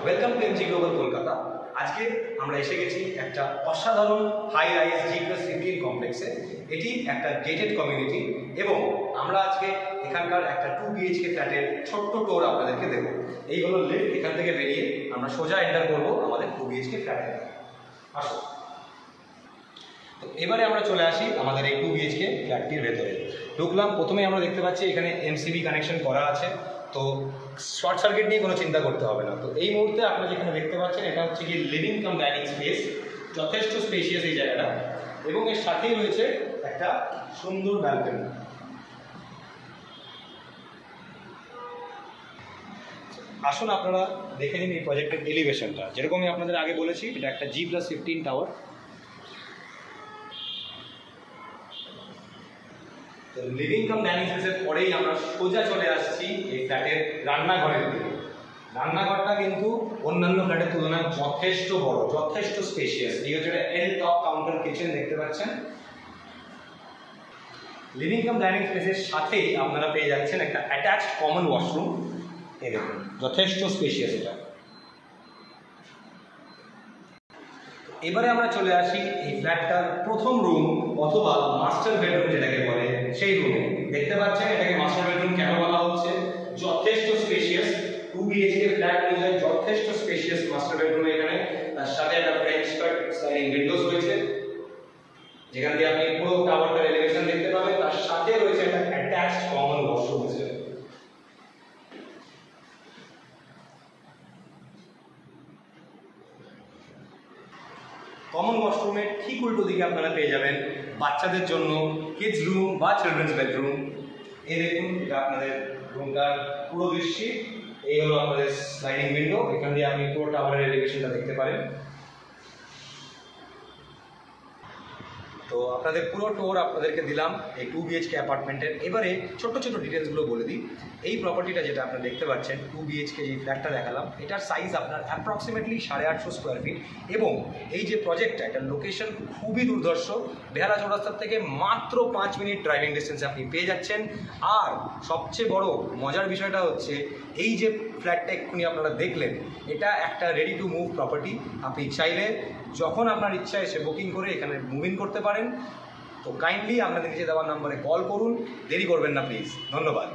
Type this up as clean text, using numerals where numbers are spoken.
Welcome to MG global Kolkata. আজকে আমরা এসে গেছি একটা অসাধারণ হাই রাইজ G+15 কমপ্লেক্সে। এটি একটা গেটেড কমিউনিটি এবং আমরা আজকে এখানকার একটা 2 BHK ফ্ল্যাটের ছোট্ট টোর আপনাদেরকে দেবো। এই হলো লিফট, এখান থেকে বেরিয়ে আমরা সোজা এন্টার করবো আমাদের 2 BHK ফ্ল্যাটে। আসো, তো এবারে আমরা চলে আসি আমাদের এই 2 BHK ফ্ল্যাটটির ভেতরে। ঢুকলাম, প্রথমেই আমরা দেখতে পাচ্ছি এখানে MCB কানেকশন করা আছে, তো শর্ট সার্কিট নিয়ে কোনো চিন্তা করতে হবে না। তো এই মুহূর্তে আপনারা যেখানে দেখতে পাচ্ছেন এটা হচ্ছে কি লিভিং কাম ডাইনিং স্পেস, যথেষ্ট স্পেশিয়াস এই জায়গাটা, এবং এর সাথেই রয়েছে একটা সুন্দর ব্যালকনি। আসুন আপনারা দেখে নিন এই প্রজেক্টের এলিভেশনটা। যেরকম আমি আপনাদের আগে বলেছি, এটা একটা G+15 টাওয়ার। তো লিভিং কাম ডাইনিং স্পেসের পরেই আমরা সোজা চলে আসছি এই ফ্ল্যাটের রান্নাঘরের দিকে। রান্নাঘরটা কিন্তু অন্যান্য ফ্ল্যাটের তুলনায় যথেষ্ট বড়, যথেষ্ট স্পেশিয়াস। এই হচ্ছে এল টপ কাউন্টার কিচেন দেখতে পাচ্ছেন। লিভিং কাম ডাইনিং স্পেসের সাথেই আপনারা পেয়ে যাচ্ছেন একটা অ্যাটাচড কমন ওয়াশরুম। এই দেখুন, যথেষ্ট স্পেশিয়াস এটা। এবারে আমরা চলে আসি এই ফ্ল্যাটটার প্রথম রুম অথবা মাস্টার বেডরুম যেটাকে বলে, সেই রুমে। দেখতে পাচ্ছেন এটাকে মাস্টার বেডরুম কেন বলা হচ্ছে? যথেষ্ট স্পেশিয়াস 2 BHK ফ্ল্যাট অনুযায়ী যথেষ্ট স্পেশিয়াস মাস্টার বেডরুম এখানে। তার সাথে একটা ফ্রেঞ্চ কাট স্লাইডিং উইন্ডোজ রয়েছে, যেখান দিয়ে আপনি পুরো টাওয়ারটার এলিভেশন দেখতে পাবেন। তার সাথে রয়েছে একটা অ্যাটাচড কমন ওয়াশরুম আছে। কমন ওয়াশরুমের ঠিক উল্টো দিকে আপনারা পেয়ে যাবেন বাচ্চাদের জন্য কিডস রুম বা চিলড্রেন্স বেডরুম। এই দেখুন, এটা আপনাদের রুমটার পুরো দৃশ্য। এই হলো আপনাদের স্লাইডিং উইন্ডো, এখান দিয়ে আপনি পুরো টাওয়ারের এলিভেশনটা দেখতে পারেন। তো আপনাদের পুরো টোর আপনাদেরকে দিলাম এই 2 BHK অ্যাপার্টমেন্টের। এবারে ছোট ছোট ডিটেলসগুলো বলে দিই। এই প্রপার্টিটা যেটা আপনারা দেখতে পাচ্ছেন 2 BHK যে ফ্ল্যাটটা দেখালাম, এটার সাইজ আপনার অ্যাপ্রক্সিমেটলি 850 স্কোয়ার ফিট। এবং এই যে প্রজেক্টটা, এটার লোকেশন খুবই দুর্ধর্ষ। বেহালা চৌরাস্তা থেকে মাত্র 5 মিনিট ড্রাইভিং ডিস্টেন্সে আপনি পেয়ে যাচ্ছেন। আর সবচেয়ে বড় মজার বিষয়টা হচ্ছে, এই যে ফ্ল্যাটটা এক্ষুনি আপনারা দেখলেন, এটা একটা রেডি টু মুভ প্রপার্টি। আপনি চাইলে যখন আপনার ইচ্ছা এসে বুকিং করে এখানে মুভ ইন করতে পারেন। তো কাইন্ডলি আপনাদের নিচে দেওয়ার নাম্বারে কল করুন, দেরি করবেন না প্লিজ। ধন্যবাদ।